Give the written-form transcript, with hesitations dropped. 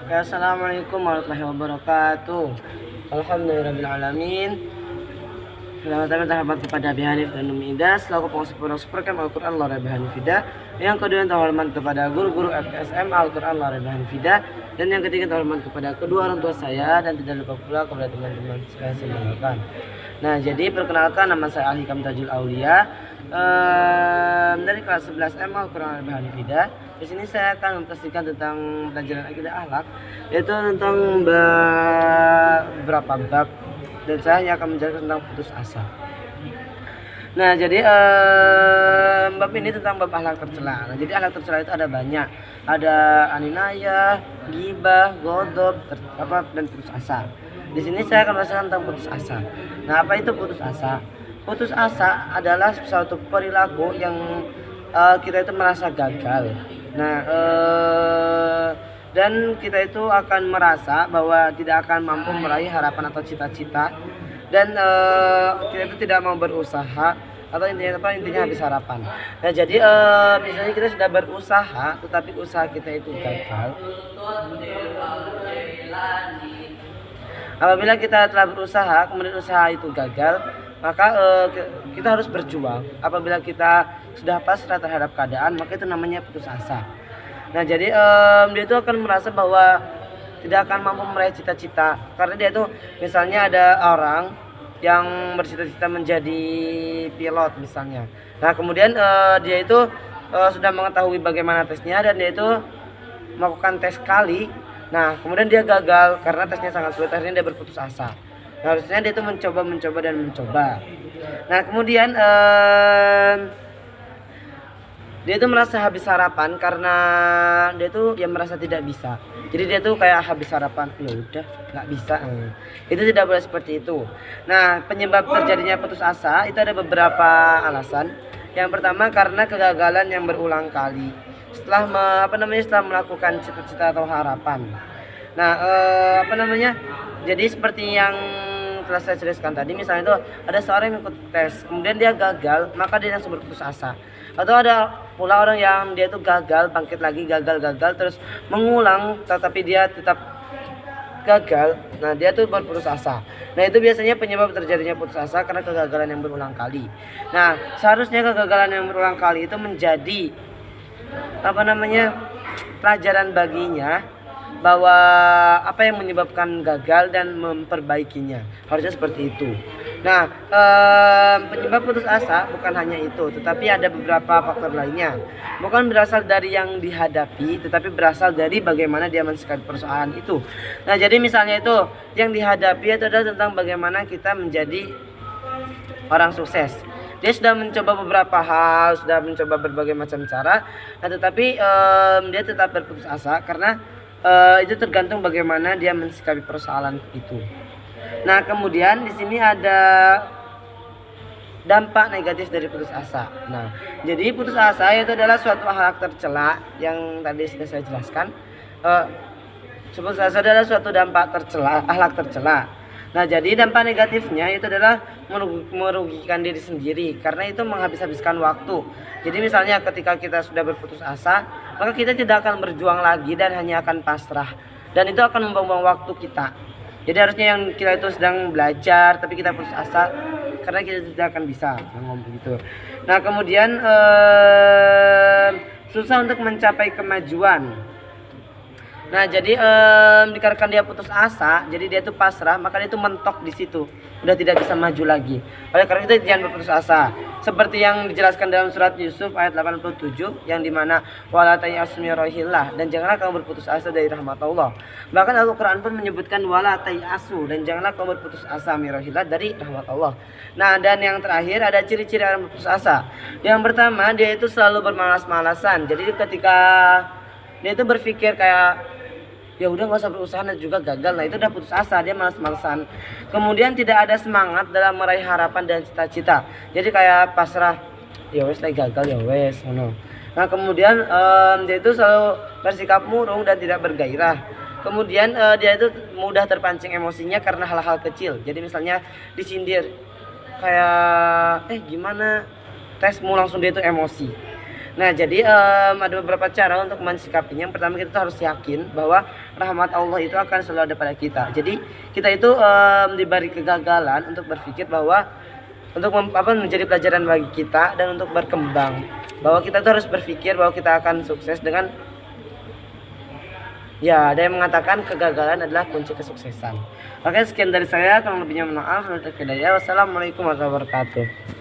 Ya, assalamualaikum warahmatullahi wabarakatuh. Alhamdulillahirrahmanirrahim. Selamat datang terhormat kepada Abi Hanif dan Umi Ida selaku pengusaha pondok Supercam Al-Quran Luar Abi Hanifida. Yang kedua terhormat kepada guru-guru FSM Al-Quran Luar Abi Hanifida. Dan yang ketiga terhormat kepada kedua orang tua saya dan tidak lupa pula kepada teman-teman saya semuanya. Nah, jadi perkenalkan, nama saya Al-Hikam Tajul Aulia dari kelas 11 M Al-Quran Abi Hanifida. Di sini saya akan mempresentasikan tentang pelajaran akidah akhlak, yaitu tentang beberapa bab, dan saya hanya akan menjelaskan tentang putus asa. Nah, jadi bab ini tentang bab akhlak tercela. Nah, jadi akhlak tercela itu ada banyak. Ada aninaya, ghibah, ghodab, dan putus asa. Di sini saya akan menjelaskan tentang putus asa. Nah, apa itu putus asa? Putus asa adalah suatu perilaku yang kita itu merasa gagal. Nah, dan kita itu akan merasa bahwa tidak akan mampu meraih harapan atau cita-cita, dan kita itu tidak mau berusaha, atau intinya habis harapan. Nah, jadi misalnya kita sudah berusaha tetapi usaha kita itu gagal. Apabila kita telah berusaha kemudian usaha itu gagal, maka kita harus berjuang. Apabila kita sudah pasrah terhadap keadaan, maka itu namanya putus asa. Nah, jadi dia itu akan merasa bahwa tidak akan mampu meraih cita-cita, karena dia itu misalnya ada orang yang bercita-cita menjadi pilot misalnya. Nah, kemudian dia itu sudah mengetahui bagaimana tesnya, dan dia itu melakukan tes sekali. Nah, kemudian dia gagal karena tesnya sangat sulit, akhirnya dia berputus asa. Nah, harusnya dia itu mencoba dan mencoba. Nah, kemudian dia itu merasa habis harapan karena dia itu merasa tidak bisa. Jadi dia tuh kayak habis harapan, ya udah nggak bisa. Itu tidak boleh seperti itu. Nah, penyebab terjadinya putus asa itu ada beberapa alasan. Yang pertama karena kegagalan yang berulang kali setelah setelah melakukan cita-cita atau harapan. Nah, jadi seperti yang telah saya jelaskan tadi, misalnya itu ada seorang yang ikut tes, kemudian dia gagal, maka dia langsung berputus asa. Atau ada pula orang yang dia itu gagal, bangkit lagi, gagal, terus mengulang, tetapi dia tetap gagal. Nah, dia tuh berputus asa. Nah, itu biasanya penyebab terjadinya putus asa karena kegagalan yang berulang kali. Nah, seharusnya kegagalan yang berulang kali itu menjadi pelajaran baginya, bahwa apa yang menyebabkan gagal dan memperbaikinya, harusnya seperti itu. Nah, penyebab putus asa bukan hanya itu, tetapi ada beberapa faktor lainnya. Bukan berasal dari yang dihadapi, tetapi berasal dari bagaimana dia mensikapi persoalan itu. Nah, jadi misalnya itu yang dihadapi itu adalah tentang bagaimana kita menjadi orang sukses. Dia sudah mencoba beberapa hal, sudah mencoba berbagai macam cara, nah tetapi dia tetap berputus asa karena itu tergantung bagaimana dia mensikapi persoalan itu. Nah, kemudian di sini ada dampak negatif dari putus asa. Nah, jadi putus asa itu adalah suatu akhlak tercela yang tadi sudah saya jelaskan. Putus asa adalah suatu dampak tercela, akhlak tercela. Nah, jadi dampak negatifnya itu adalah merugikan diri sendiri, karena itu menghabis-habiskan waktu. Jadi misalnya ketika kita sudah berputus asa, maka kita tidak akan berjuang lagi dan hanya akan pasrah, dan itu akan membuang-buang waktu kita. Jadi harusnya yang kita itu sedang belajar tapi kita putus asa karena kita tidak akan bisa ngomong begitu. Nah, kemudian susah untuk mencapai kemajuan. Nah, jadi dikarenakan dia putus asa, jadi dia itu pasrah, maka dia itu mentok di situ, udah tidak bisa maju lagi. Oleh karena itu jangan berputus asa. Seperti yang dijelaskan dalam surat Yusuf ayat 87, yang dimana wala tayasu min rohillah, dan janganlah kamu berputus asa dari rahmat Allah. Bahkan Al-Quran pun menyebutkan wala tayasu, dan janganlah kamu berputus asa min rohillah, dari rahmat Allah. Nah, dan yang terakhir ada ciri-ciri orang berputus asa. Yang pertama, dia itu selalu bermalas-malasan. Jadi ketika dia itu berpikir kayak ya udah nggak usah berusaha, dan juga gagal, nah itu udah putus asa, dia malas-malasan. Kemudian tidak ada semangat dalam meraih harapan dan cita-cita, jadi kayak pasrah, ya wes lagi gagal, ya wes no. Nah, kemudian dia itu selalu bersikap murung dan tidak bergairah. Kemudian dia itu mudah terpancing emosinya karena hal-hal kecil. Jadi misalnya disindir kayak gimana tesmu, langsung dia itu emosi. Nah, jadi ada beberapa cara untuk mensikapinya. Yang pertama, kita tuh harus yakin bahwa rahmat Allah itu akan selalu ada pada kita. Jadi kita itu diberi kegagalan untuk berpikir bahwa untuk menjadi pelajaran bagi kita dan untuk berkembang. Bahwa kita tuh harus berpikir bahwa kita akan sukses dengan, ya, ada yang mengatakan kegagalan adalah kunci kesuksesan. Oke, sekian dari saya. Kurang lebihnya mohon maaf. Wassalamualaikum warahmatullahi wabarakatuh.